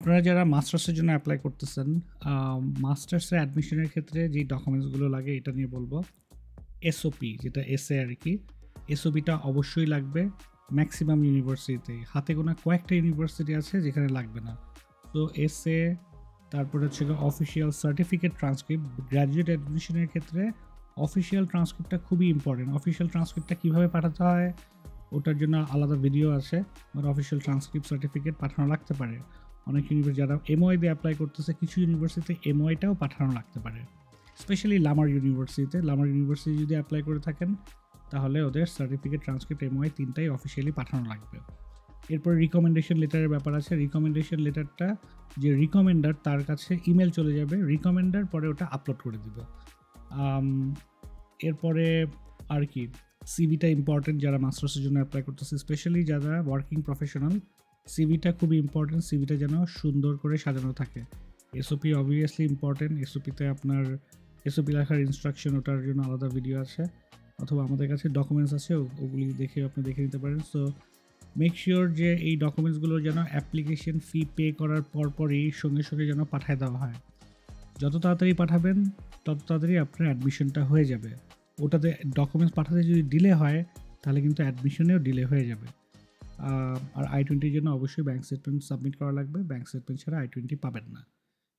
আপনারা যারা মাস্টার্সের জন্য অ্যাপ্লাই করতেছেন, মাস্টার্সের অ্যাডমিশনের ক্ষেত্রে যে ডকুমেন্টসগুলো লাগে এটা নিয়ে বলবো। এসওপি, যেটা এসএ আর কি, এসওপিটা অবশ্যই লাগবে ম্যাক্সিমাম ইউনিভার্সিটিতেই। হাতে গোনা কয়েকটা ইউনিভার্সিটি আছে যেখানে লাগবে না। তো এসএ, তারপরে হচ্ছে অফিসিয়াল সার্টিফিকেট ট্রান্সক্রিপ্ট। গ্র্যাজুয়েট অ্যাডমিশনের ক্ষেত্রে অফিসিয়াল ট্রান্সক্রিপ্টটা খুবই ইম্পর্টেন্ট। অফিসিয়াল ট্রান্সক্রিপ্টটা কীভাবে পাঠাতে হয় ওটার জন্য আলাদা ভিডিও আছে। মানে অফিসিয়াল ট্রান্সক্রিপ্ট সার্টিফিকেট পাঠানো লাগতে পারে। অনেক ইউনিভার্সিটি যারা এমওআই দিয়ে অ্যাপ্লাই করতেছে, কিছু ইউনিভার্সিটিতে এমওআইটাও পাঠানো লাগতে পারে। স্পেশালি লামার ইউনিভার্সিটি যদি অ্যাপ্লাই করে থাকেন তাহলে ওদের সার্টিফিকেট, ট্রান্সক্রিপ্ট, এমওআই তিনটাই অফিসিয়ালি পাঠানো লাগবে। এরপর রিকমেন্ডেশন লেটারের ব্যাপার আছে। রিকমেন্ডেশন লেটারটা যে রিকমেন্ডার তার কাছে ইমেল চলে যাবে, রিকমেন্ডার পরে ওটা আপলোড করে দিবে। এরপরে আর কি, সিভিটা ইম্পর্টেন্ট যারা মাস্টার্সের জন্য অ্যাপ্লাই করতেছে, স্পেশালি যারা ওয়ার্কিং প্রফেশনাল। সিভিটা খুব ইম্পর্টেন্ট, সিভিটা যেন সুন্দর করে সাজানো থাকে। SOP obviously important. এসওপিতে আপনার এসওপি লেখার ইনস্ট্রাকশন, ওটার জন্য আলাদা ভিডিও আছে, অথবা আমাদের কাছে ডকুমেন্টস আছে, ওগুলি দেখে আপনি দেখে নিতে পারেন। সো মেক শিওর যে এই ডকুমেন্টসগুলো যেন অ্যাপ্লিকেশন ফি পে করার পরপরই সঙ্গে সঙ্গে যেন পাঠায় দেওয়া হয়। যত তাড়াতাড়ি পাঠাবেন তত তাড়াতাড়ি আপনার অ্যাডমিশনটা হয়ে যাবে। ওটাতে ডকুমেন্টস পাঠাতে যদি ডিলে হয় তাহলে কিন্তু অ্যাডমিশনেও ডিলে হয়ে যাবে। আর I-20 জন্য অবশ্যই ব্যাঙ্ক স্টেটমেন্ট সাবমিট করা লাগবে। ব্যাঙ্ক স্টেটমেন্ট ছাড়া I-20 পাবেন না।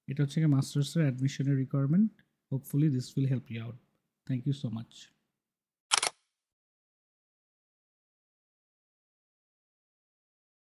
এটা হচ্ছে মাস্টার্সের অ্যাডমিশনের requirement. Hopefully this will help you out. Thank you so much.